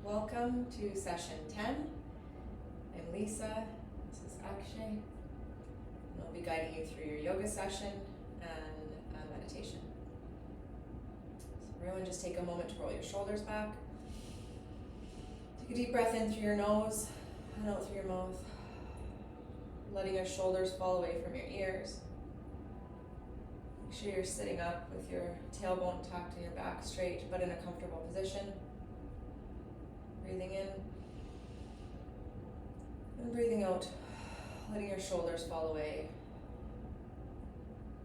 Welcome to session 10. I'm Lisa, this is Akshay, and I'll be guiding you through your yoga session and meditation. So everyone just take a moment to roll your shoulders back. Take a deep breath in through your nose and out through your mouth, letting your shoulders fall away from your ears. Make sure you're sitting up with your tailbone tucked and your back straight, but in a comfortable position. Breathing in and breathing out, letting your shoulders fall away.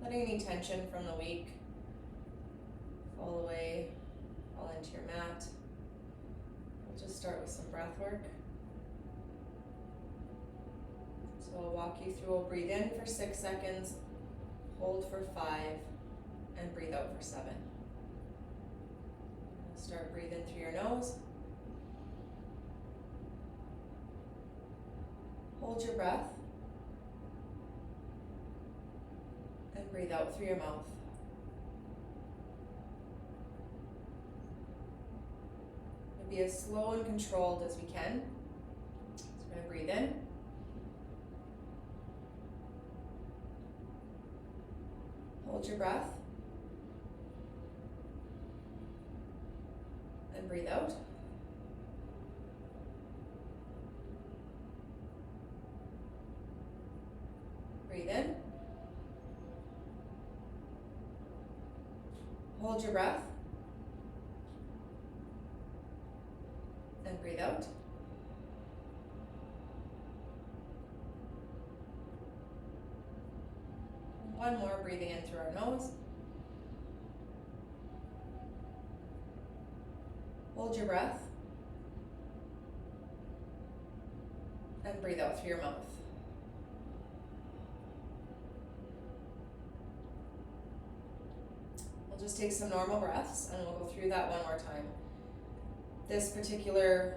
Letting any tension from the week fall away, fall into your mat. We'll just start with some breath work. So I'll walk you through, we'll breathe in for 6 seconds, hold for 5, and breathe out for 7. Start breathing through your nose. Hold your breath and breathe out through your mouth. We'll be as slow and controlled as we can. So we're going to breathe in. Hold your breath and breathe out. Breathe in. Hold your breath. And breathe out. One more, breathing in through our nose. Hold your breath. And breathe out through your mouth. Just take some normal breaths and we'll go through that one more time. This particular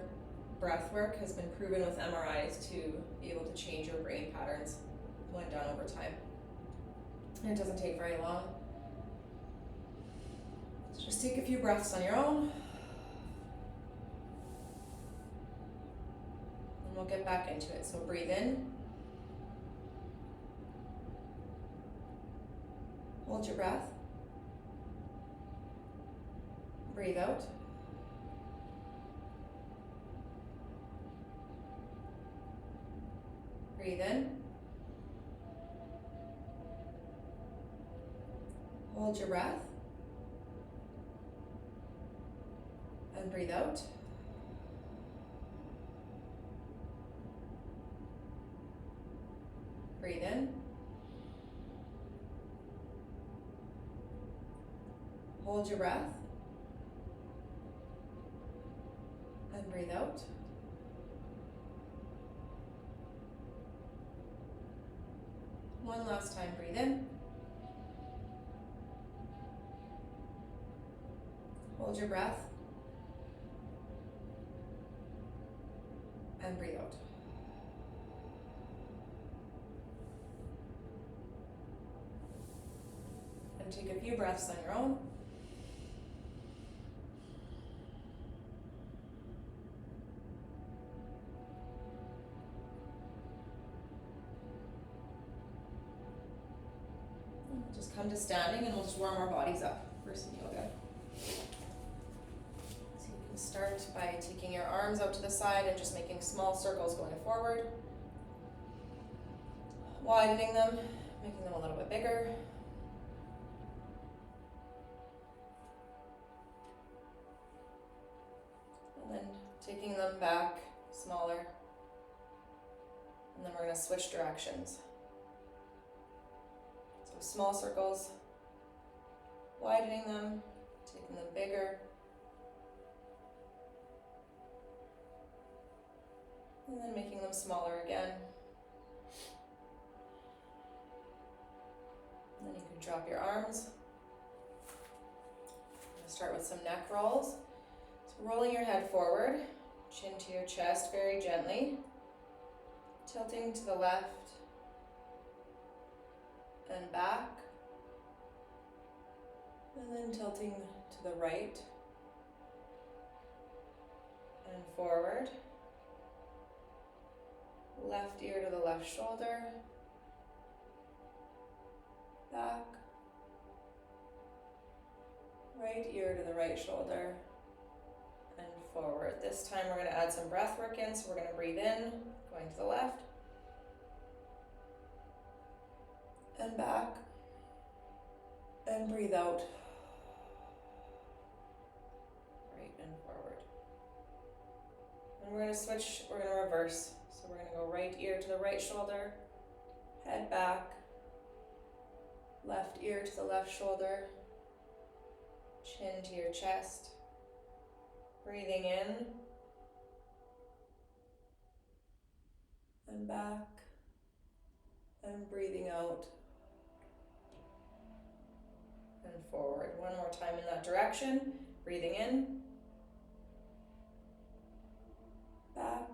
breath work has been proven with MRIs to be able to change your brain patterns when done over time. And it doesn't take very long. So just take a few breaths on your own. And we'll get back into it. So breathe in. Hold your breath. Breathe out. Breathe in. Hold your breath. And breathe out. Breathe in. Hold your breath. And breathe out. One last time, breathe in. Hold your breath. And breathe out. And take a few breaths on your own. Just come to standing and we'll just warm our bodies up for some yoga. So you can start by taking your arms out to the side and just making small circles going forward. Widening them, making them a little bit bigger. And then taking them back smaller. And then we're going to switch directions. Small circles, widening them, taking them bigger, and then making them smaller again. And then you can drop your arms. I'm going to start with some neck rolls. So rolling your head forward, chin to your chest very gently, tilting to the left, and back, and then tilting to the right and forward. Left ear to the left shoulder. Back. Right ear to the right shoulder. And forward. This time we're going to add some breath work in, so we're going to breathe in, going to the left. And back. And breathe out. Right and forward. And we're going to switch, we're going to reverse. So we're going to go right ear to the right shoulder, head back, left ear to the left shoulder, chin to your chest, breathing in, and back, and breathing out, and forward. One more time in that direction, breathing in, back,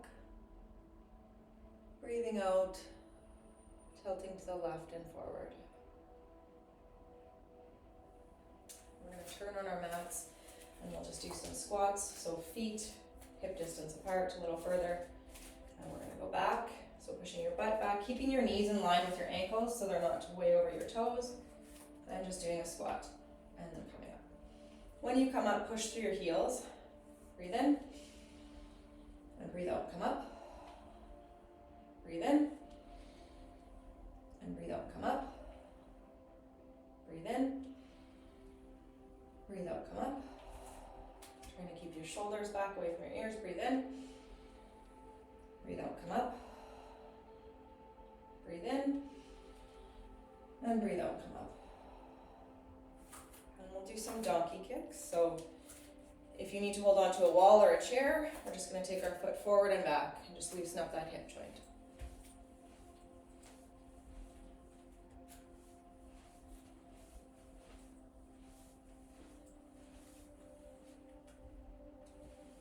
breathing out, tilting to the left and forward. We're going to turn on our mats and we'll just do some squats. So feet hip distance apart, a little further. And we're going to go back. So pushing your butt back, keeping your knees in line with your ankles so they're not way over your toes. And just doing a squat and then coming up. When you come up, push through your heels. Breathe in and breathe out. Come up. Breathe in and breathe out. Come up. Breathe in. Breathe out. Come up. Trying to keep your shoulders back away from your ears. Breathe in. Breathe out. Come up. Breathe in. And breathe out. Come up. And we'll do some donkey kicks. So if you need to hold on to a wall or a chair, we're just going to take our foot forward and back and just loosen up that hip joint.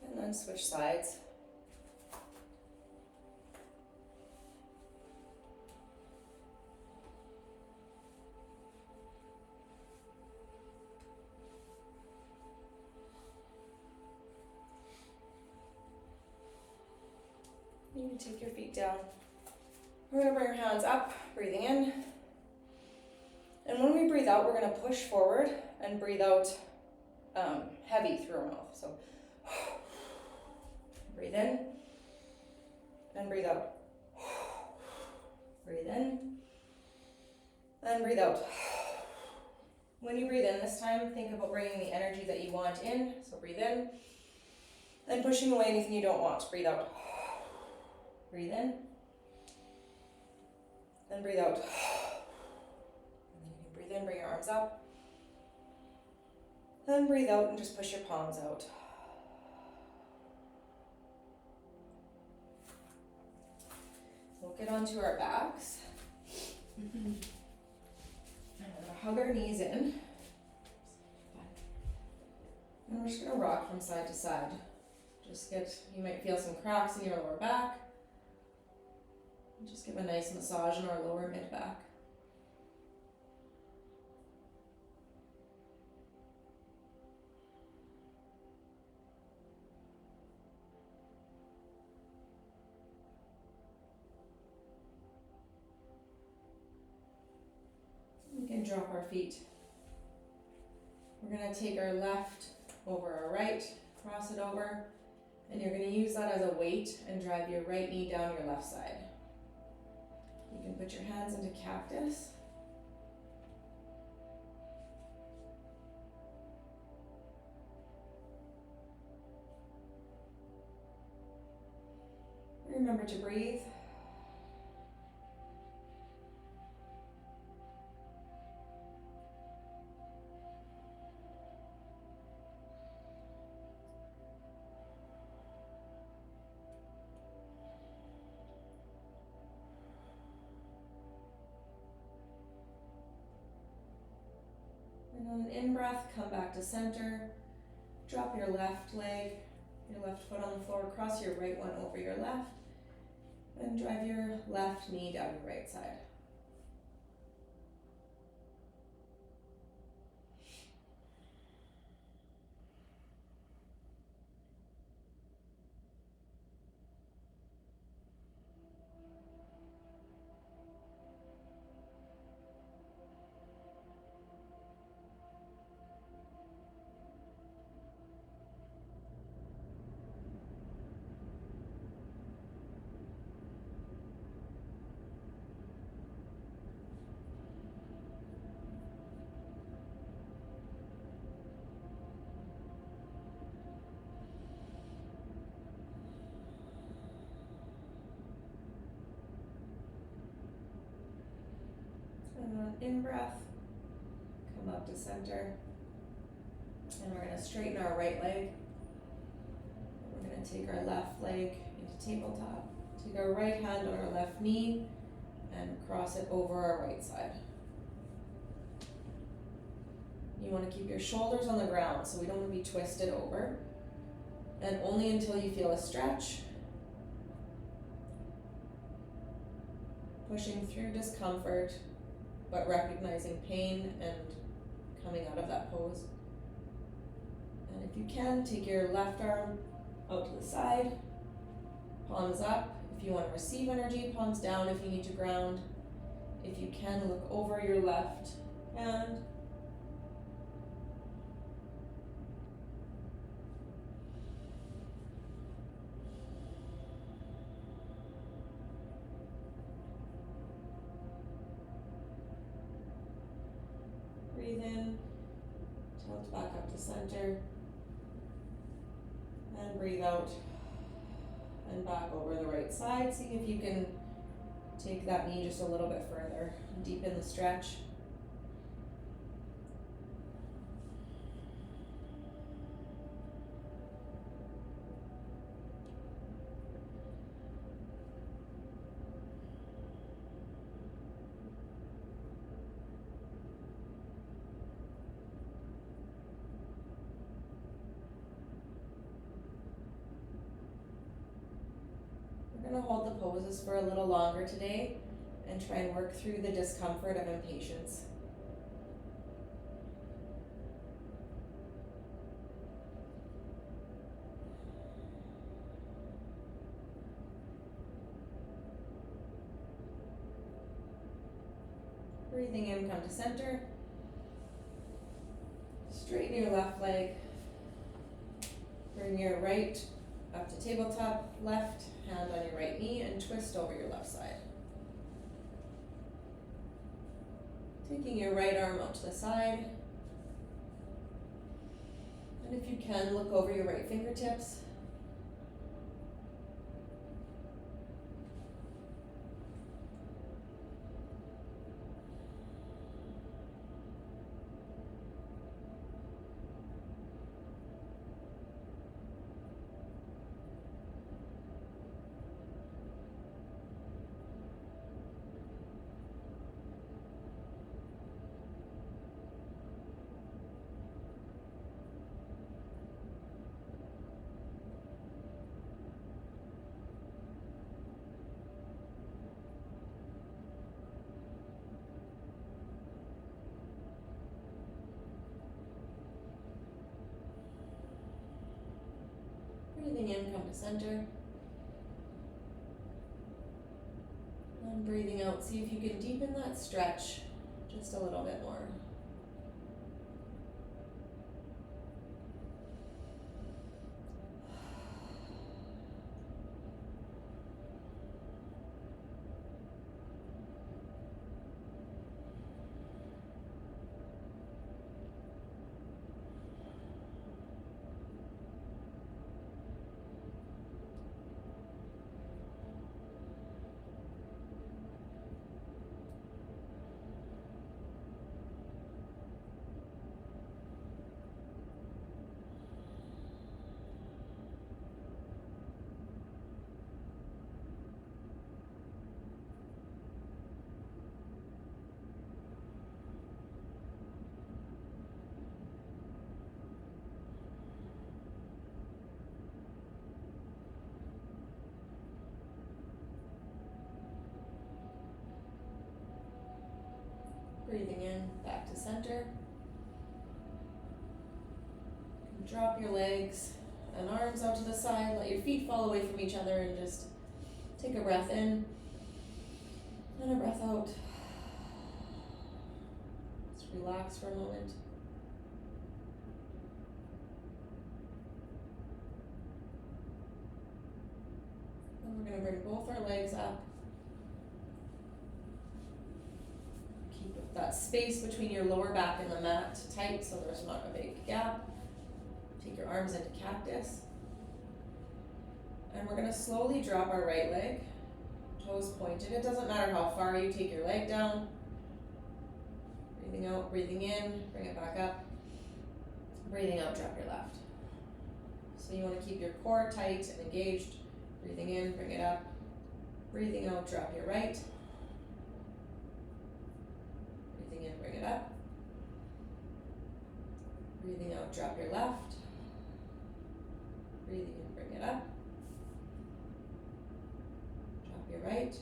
And then switch sides. You can take your feet down. We're going to bring our hands up, breathing in. And when we breathe out, we're going to push forward and breathe out heavy through our mouth. So breathe in and breathe out. Breathe in and breathe out. When you breathe in this time, think about bringing the energy that you want in. So breathe in and pushing away anything you don't want. Breathe out. Breathe in and breathe out. And then you can breathe in, bring your arms up. Then breathe out and just push your palms out. We'll get onto our backs. And we're going to hug our knees in. And we're just going to rock from side to side. You might feel some cracks in your lower back. Just give a nice massage in our lower mid back. We can drop our feet. We're going to take our left over our right, cross it over, and you're going to use that as a weight and drive your right knee down your left side. You can put your hands into cactus. Remember to breathe. And on an in-breath, come back to center. Drop your left leg, your left foot on the floor, cross your right one over your left, and drive your left knee down your right side. in-breath, come up to center, and we're gonna straighten our right leg. We're gonna take our left leg into tabletop, take our right hand on our left knee, and cross it over our right side. You wanna keep your shoulders on the ground, so we don't wanna be twisted over, and only until you feel a stretch. Pushing through discomfort, but recognizing pain and coming out of that pose. And if you can, take your left arm out to the side, palms up. If you want to receive energy, palms down if you need to ground. If you can, look over your left hand. Breathe in, tilt back up to center, and breathe out, and back over the right side. See if you can take that knee just a little bit further, deepen the stretch. We're going to hold the poses for a little longer today and try and work through the discomfort of impatience. Breathing in, come to center. Straighten your left leg. Bring your right up to tabletop, left hand on your right knee, and twist over your left side. Taking your right arm out to the side. And if you can, look over your right fingertips. Breathing in, come to center. And breathing out, see if you can deepen that stretch just a little bit more. Breathing in, back to center. Drop your legs and arms out to the side. Let your feet fall away from each other and just take a breath in and a breath out. Just relax for a moment. And we're going to bring both our legs up. Keep that space between your lower back and the mat tight so there's not a big gap. Take your arms into cactus. And we're going to slowly drop our right leg, toes pointed. It doesn't matter how far you take your leg down. Breathing out, breathing in, bring it back up. Breathing out, drop your left. So you want to keep your core tight and engaged. Breathing in, bring it up. Breathing out, drop your right. Breathing in, bring it up. Breathing out, drop your left. Breathing in, bring it up. Drop your right.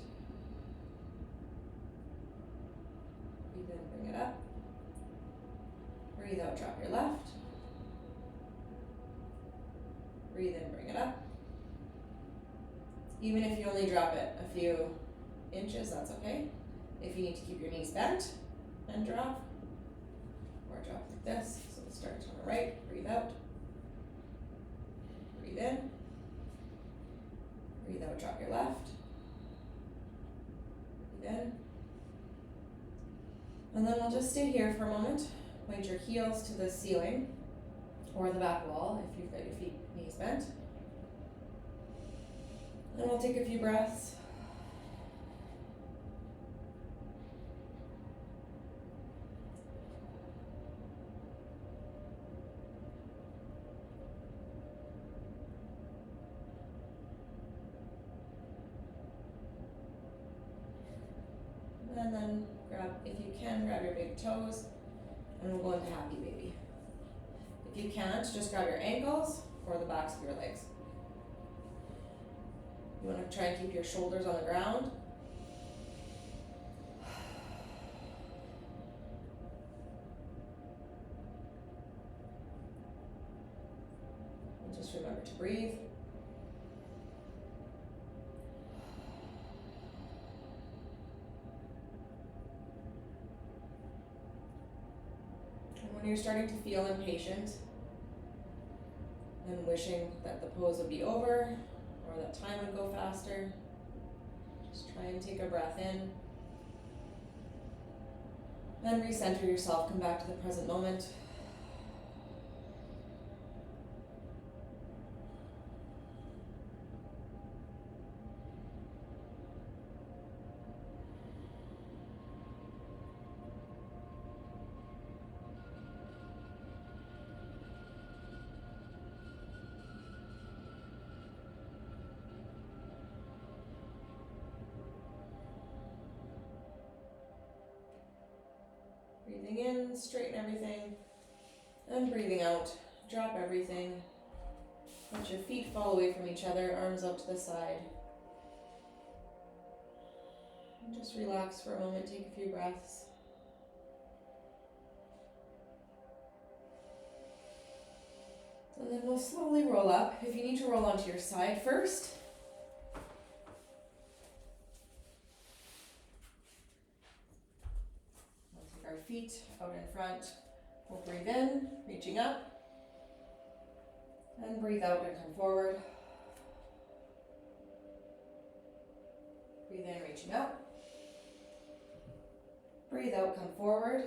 Breathe in, bring it up. Breathe out, drop your left. Breathe in, bring it up. Even if you only drop it a few inches, that's okay. If you need to keep your knees bent and drop, or drop like this. So we'll start on the right, breathe out. Breathe in. Breathe out, drop your left. Breathe in. And then we'll just stay here for a moment. Point your heels to the ceiling or the back wall if you've got your feet, knees bent. And we'll take a few breaths. And then grab, if you can, grab your big toes and we'll go into happy baby. If you can't, just grab your ankles or the backs of your legs. You want to try and keep your shoulders on the ground. And just remember to breathe. And when you're starting to feel impatient and wishing that the pose would be over, or that time would go faster, just try and take a breath in. Then recenter yourself, come back to the present moment. Breathing in, straighten everything, and breathing out, drop everything. Let your feet fall away from each other, arms out to the side. And just relax for a moment, take a few breaths. And then we'll slowly roll up. If you need to roll onto your side first, our feet out in front. We'll breathe in, reaching up, and breathe out and come forward. Breathe in, reaching up. Breathe out, come forward.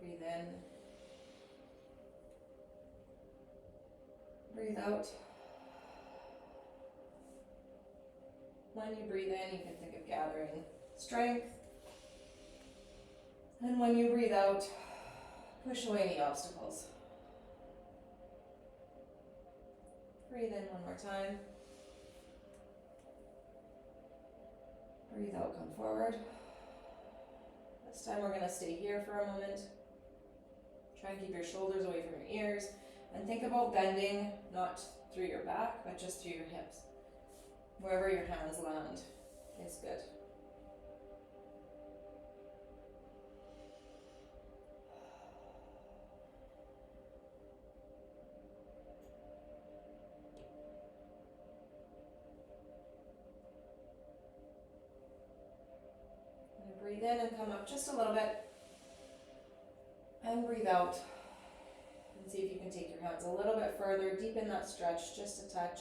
Breathe in. Breathe out. When you breathe in, you can think of gathering strength. And when you breathe out, push away any obstacles. Breathe in one more time. Breathe out, come forward. This time we're going to stay here for a moment. Try and keep your shoulders away from your ears. And think about bending, not through your back, but just through your hips. Wherever your hands land is good. And breathe in and come up just a little bit. And breathe out. And see if you can take your hands a little bit further, deepen that stretch just a touch.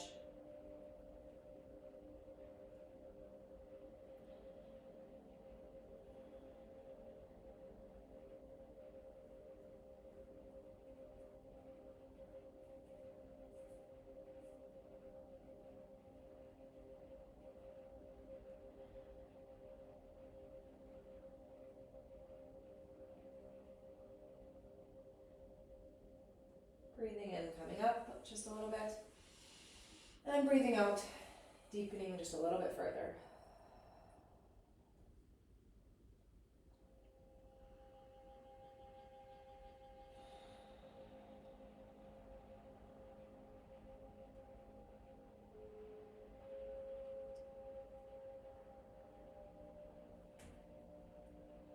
Breathing in, coming up just a little bit. And breathing out, deepening just a little bit further.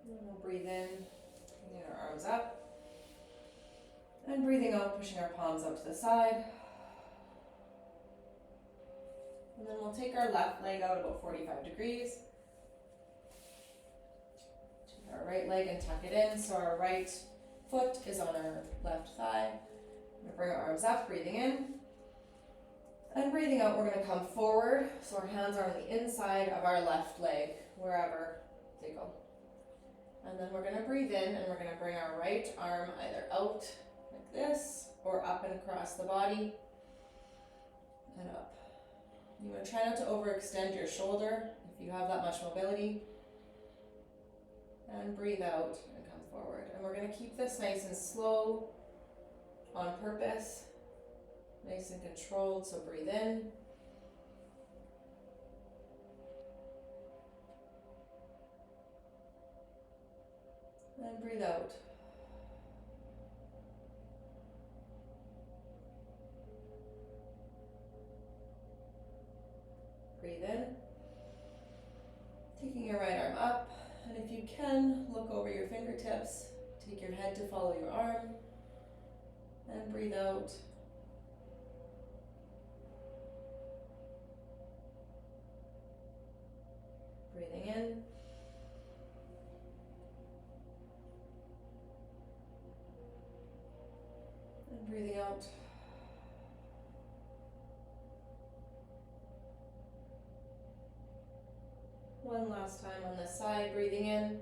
And we'll breathe in, bringing our arms up. And breathing out, pushing our palms out to the side. And then we'll take our left leg out about 45 degrees. Take our right leg and tuck it in, so our right foot is on our left thigh. We're gonna bring our arms up, breathing in. And breathing out, we're gonna come forward, so our hands are on the inside of our left leg, wherever they go. And then we're gonna breathe in, and we're gonna bring our right arm either out like this, or up and across the body, and up. You want to try not to overextend your shoulder if you have that much mobility. And breathe out and come forward. And we're going to keep this nice and slow on purpose. Nice and controlled, so breathe in. And breathe out. Breathe in, taking your right arm up, and if you can, look over your fingertips, take your head to follow your arm, and breathe out. Breathing in. And breathing out. One last time on this side, breathing in.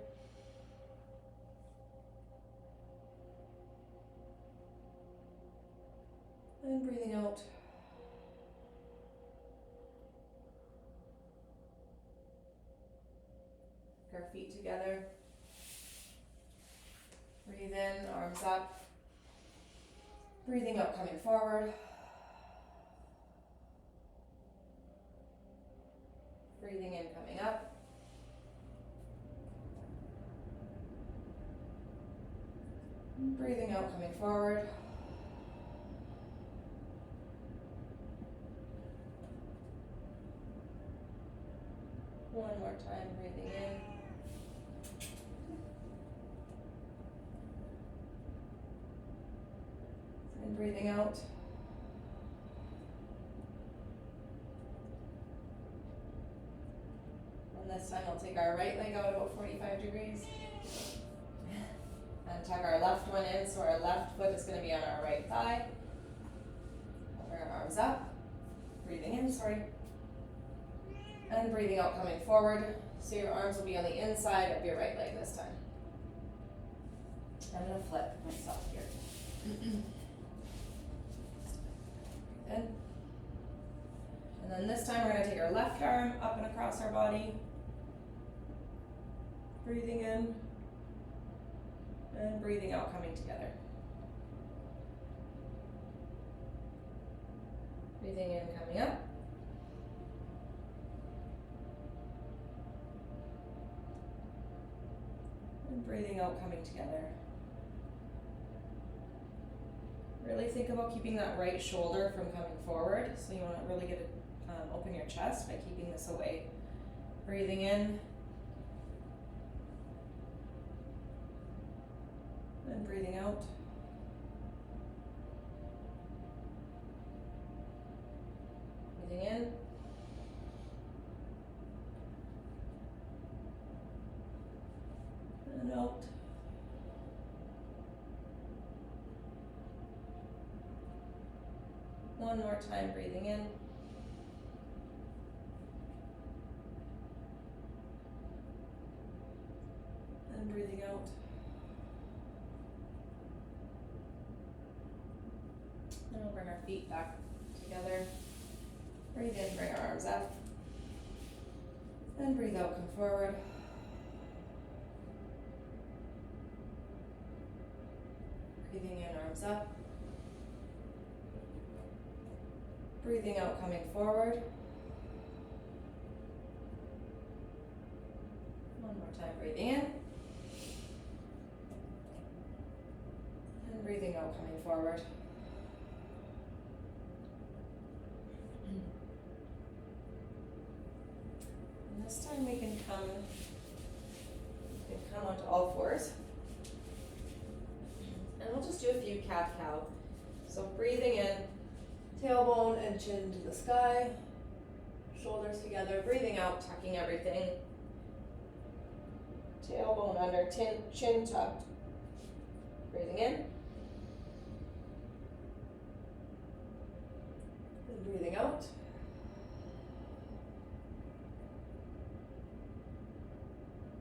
And breathing out. Our feet together. Breathe in, arms up. Breathing out, coming forward. Breathing in, coming up. Breathing out, coming forward. One more time, breathing in. And breathing out. And this time we'll take our right leg out about 45 degrees. And tuck our left one in, so our left foot is going to be on our right thigh. We'll bring our arms up, breathing in, and breathing out, coming forward, so your arms will be on the inside of your right leg this time. I'm going to flip myself here. Breathe in. And then this time we're going to take our left arm up and across our body. Breathing in. And breathing out, coming together. Breathing in, coming up. And breathing out, coming together. Really think about keeping that right shoulder from coming forward. So you want to really get it, open your chest by keeping this away. Breathing in. And breathing out. Breathing in. And out. One more time, breathing in. And breathing out. And we'll bring our feet back together. Breathe in, bring our arms up. And breathe out, come forward. Breathing in, arms up. Breathing out, coming forward. One more time, breathing in. And breathing out, coming forward. And this time we can come onto all fours. And we'll just do a few cat-cow. So breathing in, tailbone and chin to the sky, shoulders together, breathing out, tucking everything. Tailbone under, chin tucked. Breathing in. And breathing out.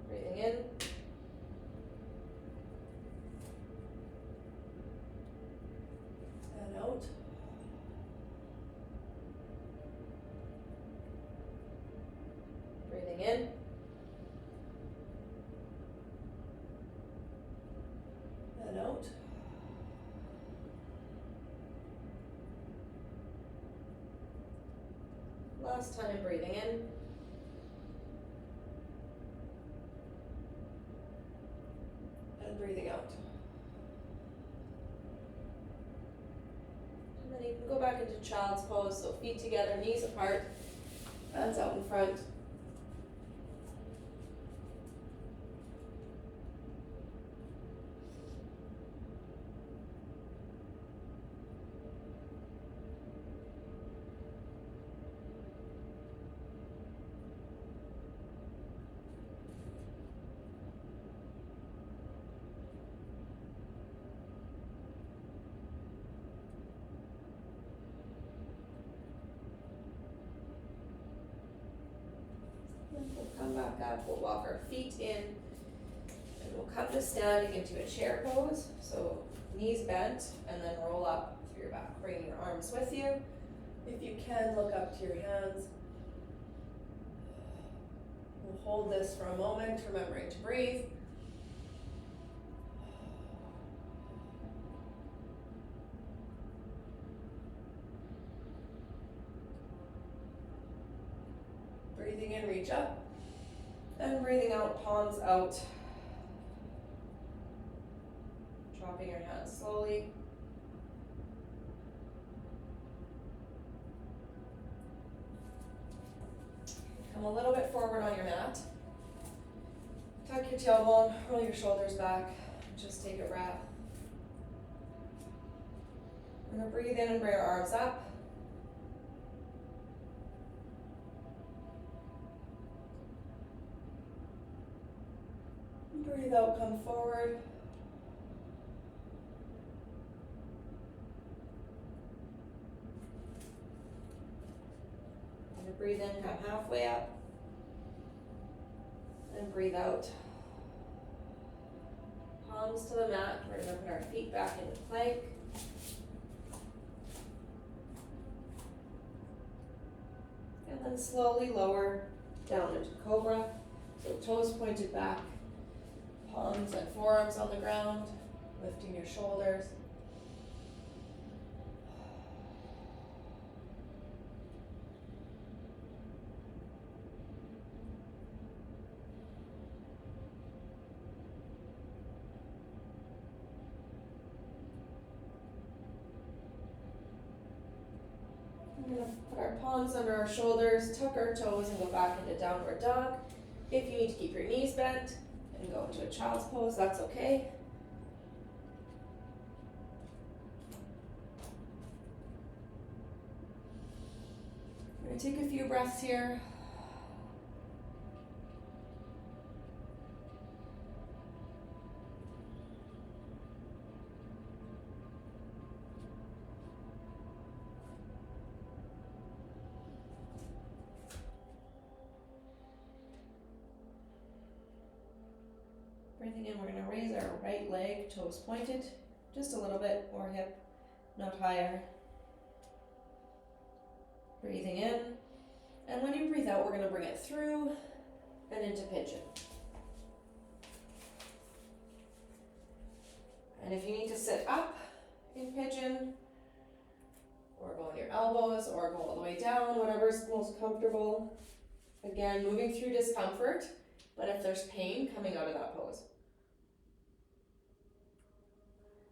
Breathing in. And out. Breathing in. And out. Last time, breathing in. And breathing out. And then you can go back into child's pose, so feet together, knees apart, hands out in front. We'll come back up, we'll walk our feet in, and we'll come to standing into a chair pose. So knees bent, and then roll up through your back. Bring your arms with you. If you can, look up to your hands. We'll hold this for a moment, remembering to breathe. Breathing in, reach up. And breathing out, palms out. Dropping your hands slowly. Come a little bit forward on your mat. Tuck your tailbone, roll your shoulders back. Just take a breath. We're going to breathe in and bring our arms up. Breathe out, come forward. And breathe in, come halfway up. And breathe out. Palms to the mat. We're going to put our feet back into plank. And then slowly lower down into cobra. So toes pointed back. Palms and forearms on the ground, lifting your shoulders. We're going to put our palms under our shoulders, tuck our toes, and go back into downward dog. If you need to keep your knees bent and go into a child's pose, that's okay. We're going to take a few breaths here. Breathing in, we're going to raise our right leg, toes pointed, just a little bit, or hip, not higher. Breathing in, and when you breathe out, we're going to bring it through and into pigeon. And if you need to sit up in pigeon, or go on your elbows or go all the way down, whatever's most comfortable. Again, moving through discomfort, but if there's pain, coming out of that pose.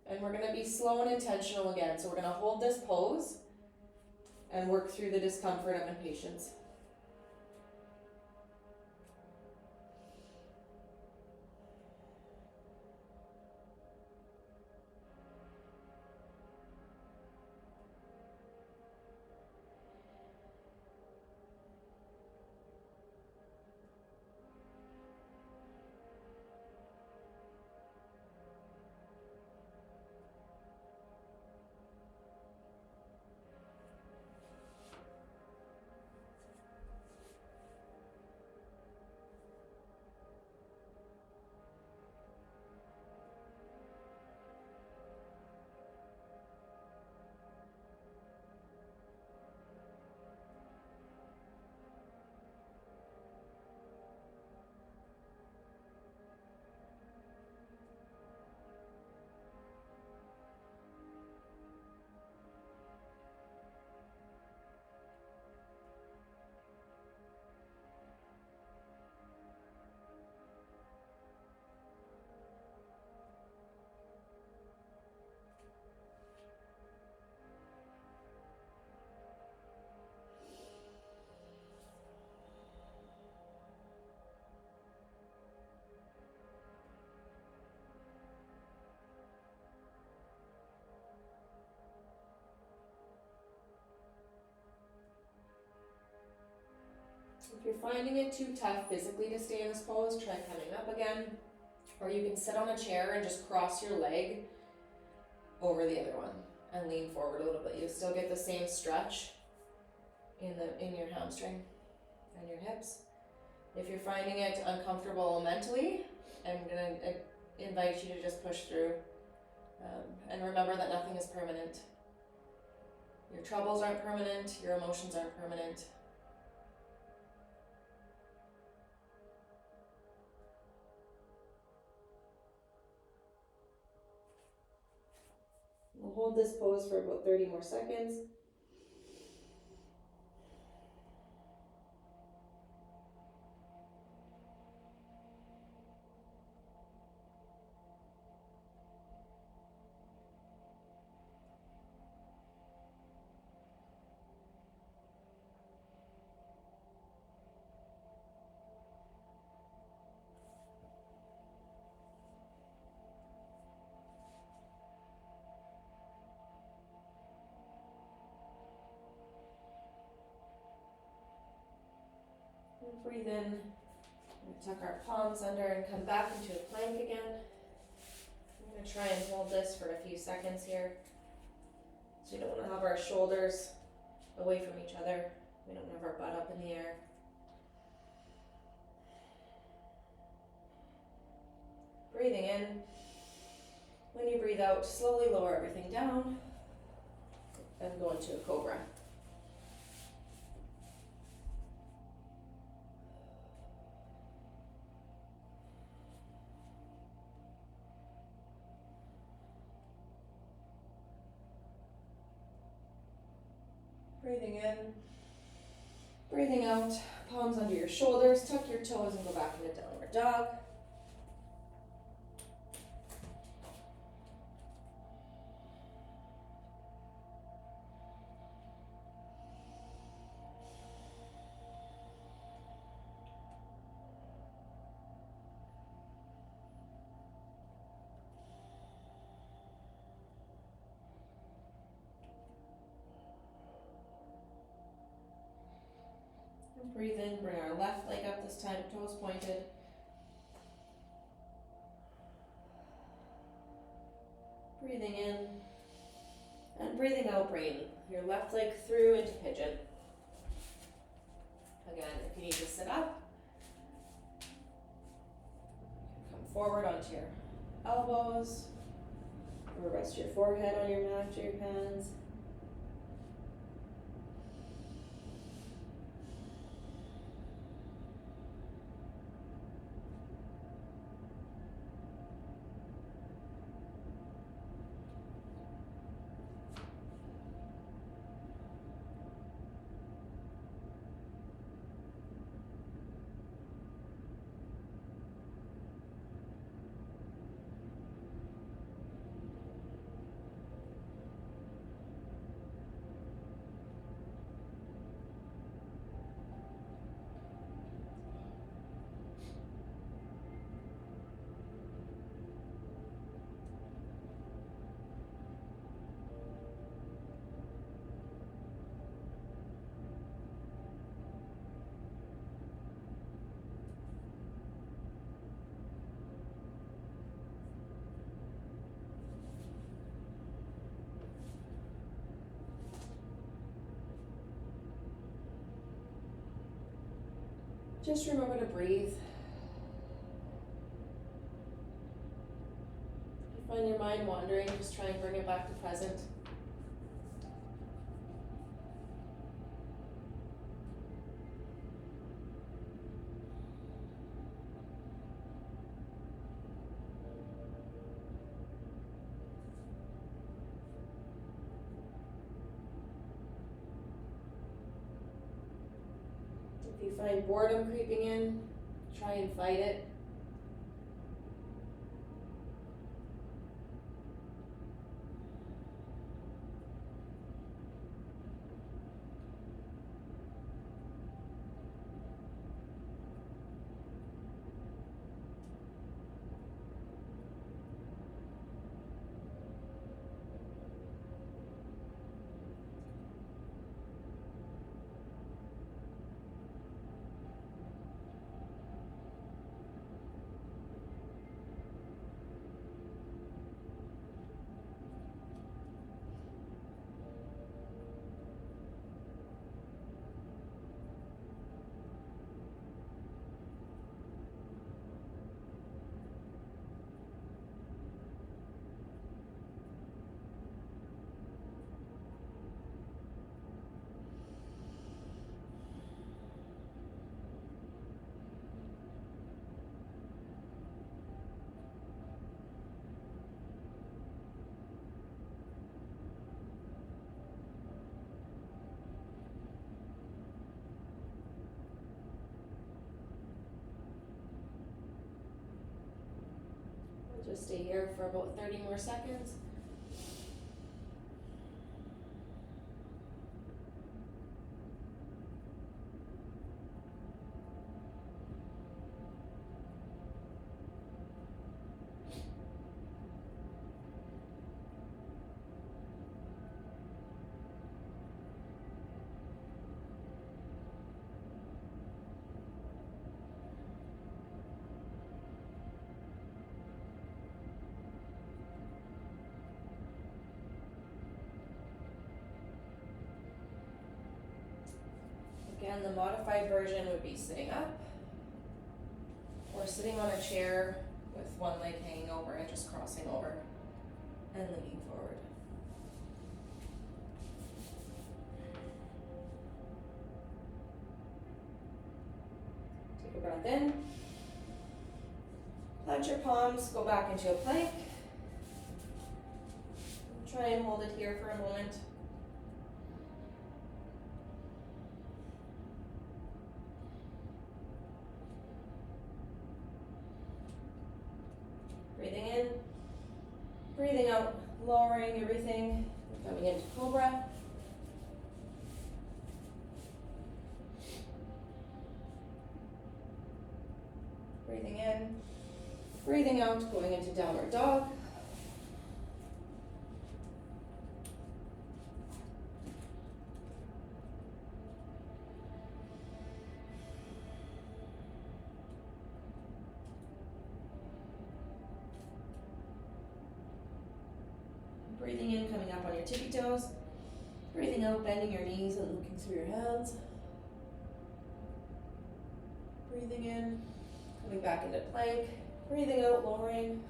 And we're gonna be slow and intentional again. So we're gonna hold this pose and work through the discomfort of impatience. If you're finding it too tough physically to stay in this pose, try coming up again. Or you can sit on a chair and just cross your leg over the other one and lean forward a little bit. You still get the same stretch in your hamstring and your hips. If you're finding it uncomfortable mentally, I'm gonna invite you to just push through. And remember that nothing is permanent. Your troubles aren't permanent, your emotions aren't permanent. We'll hold this pose for about 30 more seconds. Breathe in, tuck our palms under and come back into a plank again. I'm going to try and hold this for a few seconds here. So we don't want to have our shoulders away from each other. We don't have our butt up in the air. Breathing in. When you breathe out, slowly lower everything down and go into a cobra. Breathing in, breathing out, palms under your shoulders, tuck your toes and go back into downward dog. Breathe in, bring our left leg up this time, toes pointed. Breathing in and breathing out, bring your left leg through into pigeon. Again, if you need to sit up, come forward onto your elbows, or rest your forehead on your mat or your hands. Just remember to breathe. If you find your mind wandering, just try and bring it back to present. If you find boredom creeping in, try and fight it. Just stay here for about 30 more seconds. Again, the modified version would be sitting up or sitting on a chair with one leg hanging over and just crossing over and leaning forward. Take a breath in. Plant your palms, go back into a plank. Try and hold it here for a moment. Breathing in, breathing out, lowering everything, coming into cobra. Breathing in, breathing out, going into downward dog. Breathing in, coming up on your tippy toes. Breathing out, bending your knees and looking through your hands. Breathing in, coming back into plank. Breathing out, lowering.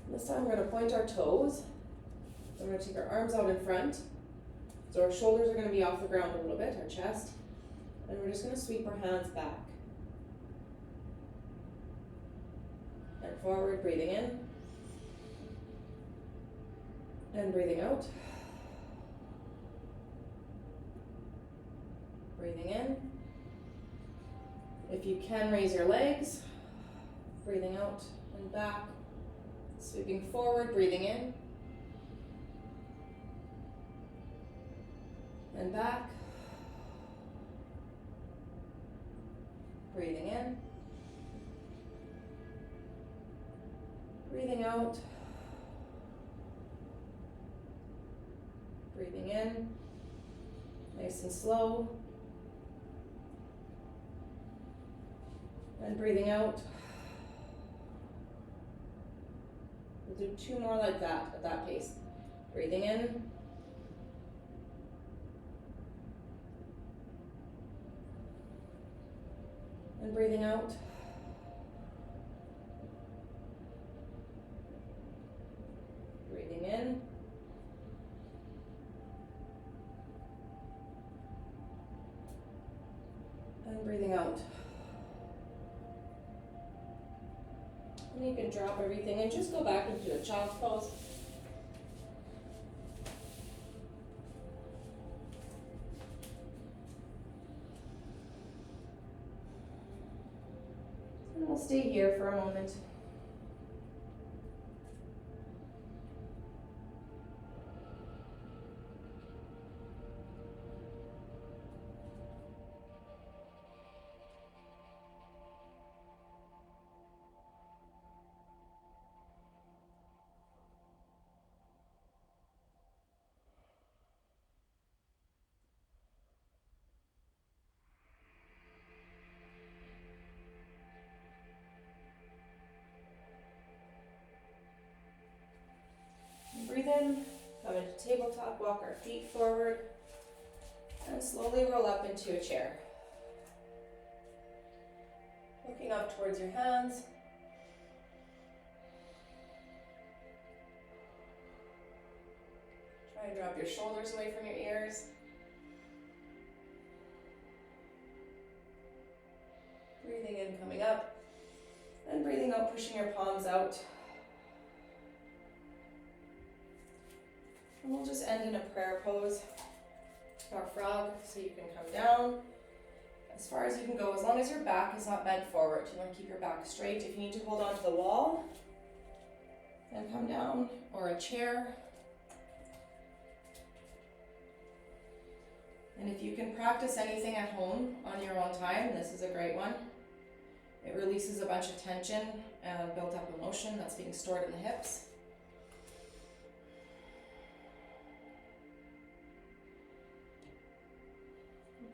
And this time we're going to point our toes. We're going to take our arms out in front. So our shoulders are going to be off the ground a little bit, our chest. And we're just going to sweep our hands back. And forward, breathing in. And breathing out. Breathing in. If you can, raise your legs. Breathing out and back. Sweeping forward, breathing in. And back. Breathing in. Breathing out. Breathing in, nice and slow. And breathing out. We'll do 2 more like that, at that pace. Breathing in. And breathing out. Breathing in. And breathing out. And you can drop everything and just go back into a child's pose. And we'll stay here for a moment. Breathe in, come into tabletop, walk our feet forward, and slowly roll up into a chair. Looking up towards your hands. Try and drop your shoulders away from your ears. Breathing in, coming up, and breathing out, pushing your palms out. And we'll just end in a prayer pose, our frog, so you can come down as far as you can go, as long as your back is not bent forward. You want to keep your back straight. If you need to hold on to the wall, then come down, or a chair. And if you can practice anything at home on your own time, this is a great one. It releases a bunch of tension and built up emotion that's being stored in the hips.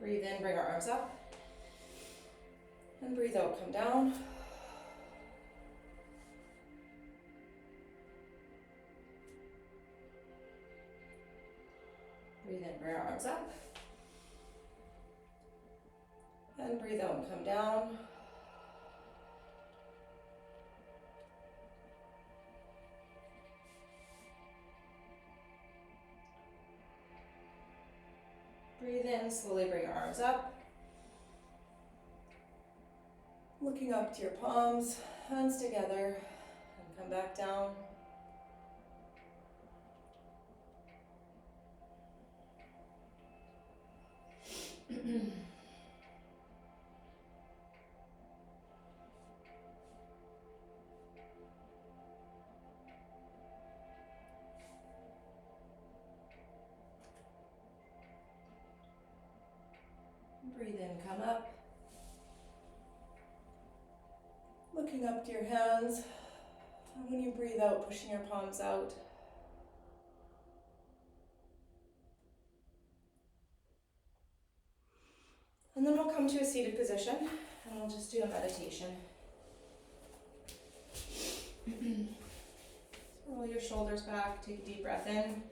Breathe in, bring our arms up. And breathe out, come down. Breathe in, bring our arms up. And breathe out and come down. Breathe in, slowly bring your arms up. Looking up to your palms, hands together, and come back down. Breathe in, come up. Looking up to your hands. And when you breathe out, pushing your palms out. And then we'll come to a seated position and we'll just do a meditation. So roll your shoulders back, take a deep breath in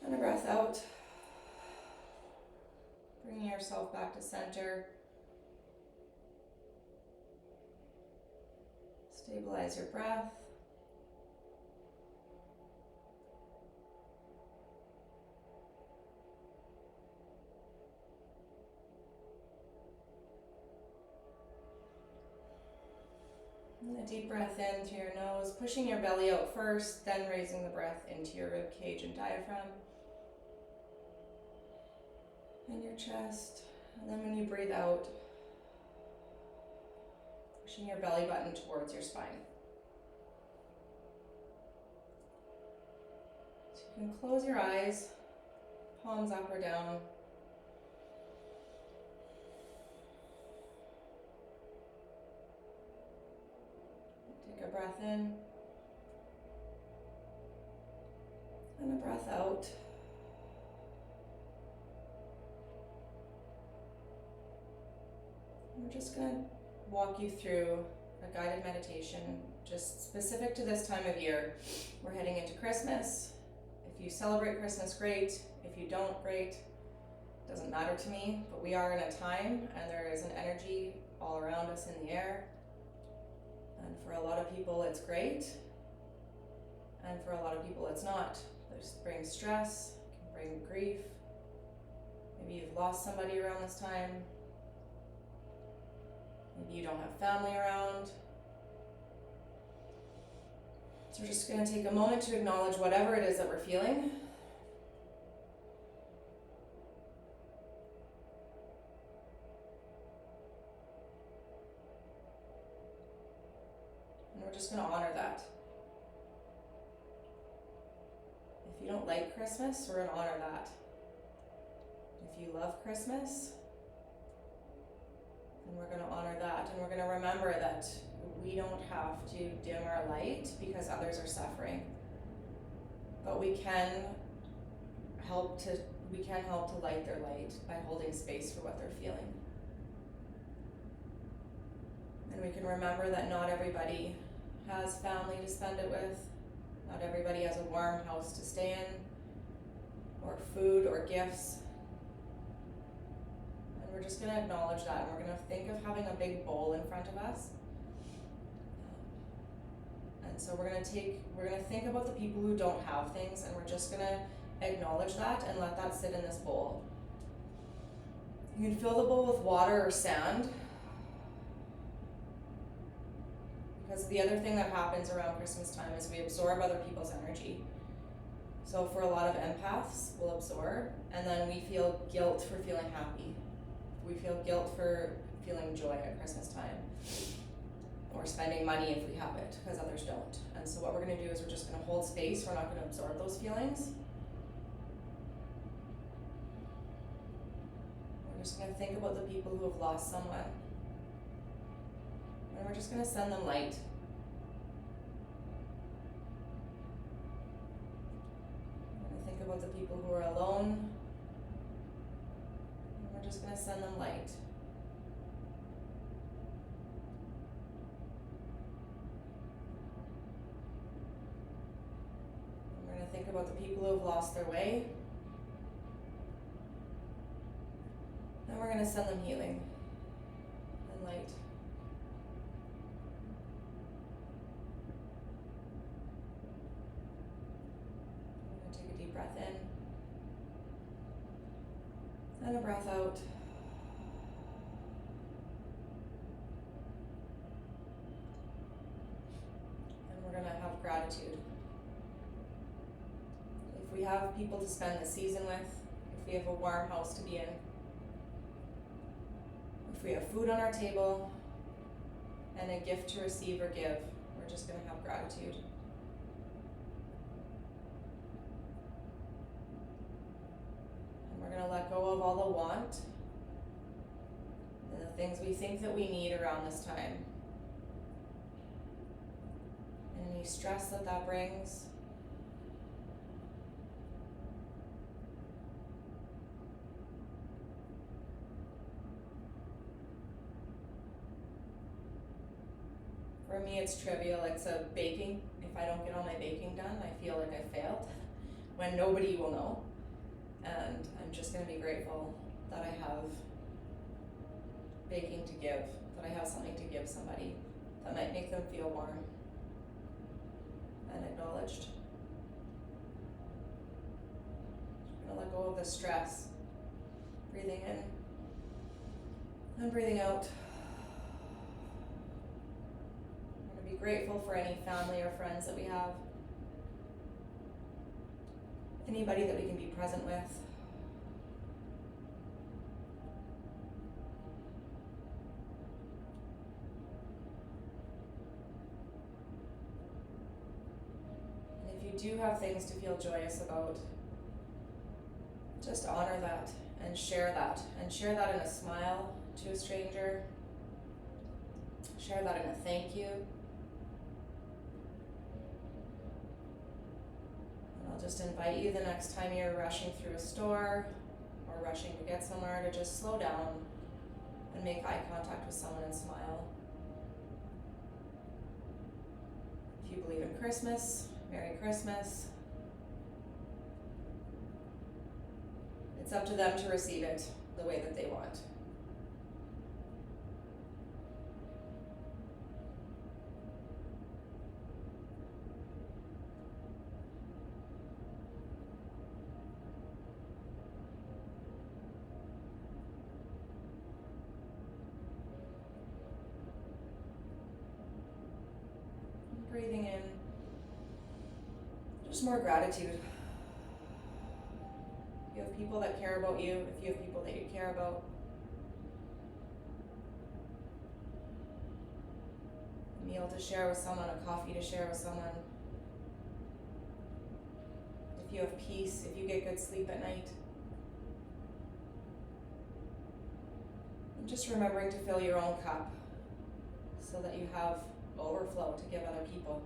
and a breath out. Bringing yourself back to center. Stabilize your breath. And a deep breath in through your nose, pushing your belly out first, then raising the breath into your rib cage and diaphragm. And your chest. And then when you breathe out, pushing your belly button towards your spine. So you can close your eyes, palms up or down. Take a breath in and a breath out. We're just going to walk you through a guided meditation just specific to this time of year. We're heading into Christmas. If you celebrate Christmas, great. If you don't, great. doesn't matter to me, but we are in a time and there is an energy all around us in the air. And for a lot of people it's great, and for a lot of people it's not. This brings stress, can bring grief. Maybe you've lost somebody around this time. Maybe you don't have family around. So we're just going to take a moment to acknowledge whatever it is that we're feeling. And we're just going to honor that. If you don't like Christmas, we're going to honor that. If you love Christmas, then we're going to honor that. And we're going to remember that we don't have to dim our light because others are suffering. But we can help to light their light by holding space for what they're feeling. And we can remember that not everybody has family to spend it with. Not everybody has a warm house to stay in, or food or gifts. And we're just going to acknowledge that, and we're going to think of having a big bowl in front of us. And so we're going to think about the people who don't have things, and we're just going to acknowledge that and let that sit in this bowl. You can fill the bowl with water or sand. Because the other thing that happens around Christmas time is we absorb other people's energy. So for a lot of empaths, we'll absorb, and then we feel guilt for feeling happy. We feel guilt for feeling joy at Christmas time. Or spending money if we have it, because others don't. And so what we're going to do is we're just going to hold space. We're not going to absorb those feelings. We're just going to think about the people who have lost someone. And we're just going to send them light. We're going to think about the people who are alone. And we're just going to send them light. And we're going to think about the people who have lost their way. And we're going to send them healing and light. Breath in and a breath out. And we're going to have gratitude. If we have people to spend the season with, if we have a warm house to be in, if we have food on our table and a gift to receive or give, we're just going to have gratitude. We're going to let go of all the want and the things we think that we need around this time. And any stress that brings. For me, it's trivial. It's a baking. If I don't get all my baking done, I feel like I failed when nobody will know. And I'm just going to be grateful that I have baking to give, that I have something to give somebody that might make them feel warm and acknowledged. I'm going to let go of the stress, breathing in and breathing out. I'm going to be grateful for any family or friends that we have. Anybody that we can be present with. And if you do have things to feel joyous about, just honor that and share that. And share that in a smile to a stranger. Share that in a thank you. I'll just invite you the next time you're rushing through a store or rushing to get somewhere to just slow down and make eye contact with someone and smile. If you believe in Christmas, Merry Christmas. It's up to them to receive it the way that they want. Breathing in, just more gratitude. If you have people that care about you, if you have people that you care about, a meal to share with someone, a coffee to share with someone, if you have peace, if you get good sleep at night, and just remembering to fill your own cup so that you have overflow to give other people.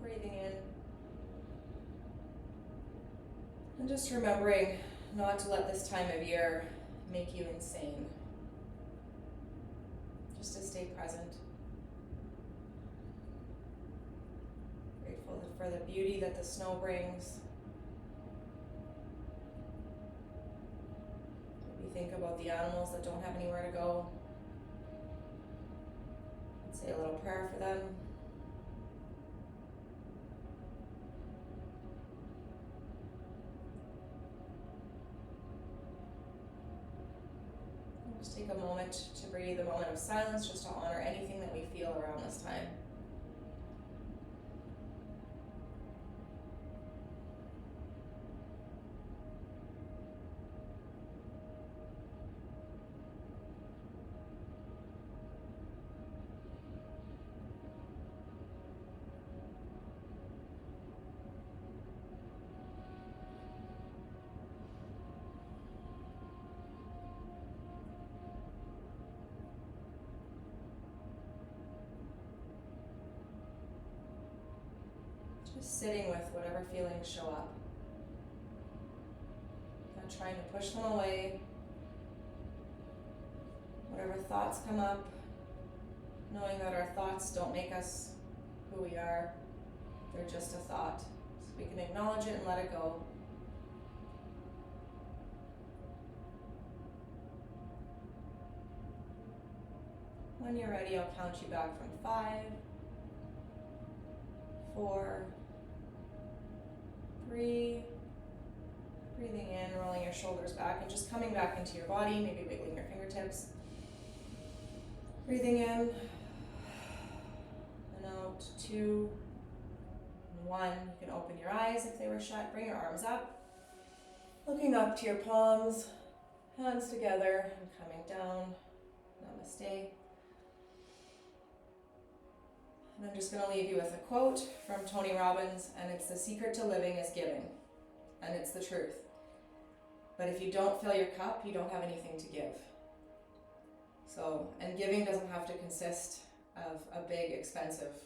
Breathing in. And just remembering not to let this time of year make you insane. Just to stay present. Grateful for the beauty that the snow brings. Maybe think about the animals that don't have anywhere to go. Say a little prayer for them. Just take a moment to breathe, a moment of silence, just to honor anything that we feel around this time. Just sitting with whatever feelings show up. Not trying to push them away. Whatever thoughts come up, knowing that our thoughts don't make us who we are. They're just a thought. So we can acknowledge it and let it go. When you're ready, I'll count you back from 5, 4, 3, breathing in, rolling your shoulders back and just coming back into your body, maybe wiggling your fingertips. Breathing in and out, 2, 1. You can open your eyes if they were shut, bring your arms up, looking up to your palms, hands together and coming down. Namaste. And I'm just going to leave you with a quote from Tony Robbins, and it's, "The secret to living is giving," and it's the truth. But if you don't fill your cup, you don't have anything to give. So, and giving doesn't have to consist of a big expensive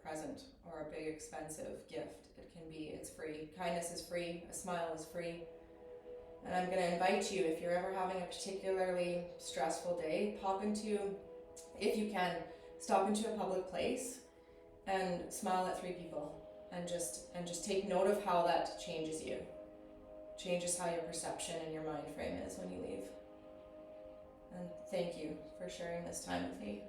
present or a big expensive gift. It can be, it's free. Kindness is free, a smile is free. And I'm going to invite you, if you're ever having a particularly stressful day, if you can, stop into a public place and smile at 3 people and just take note of how that changes you. Changes how your perception and your mind frame is when you leave. And thank you for sharing this time with me.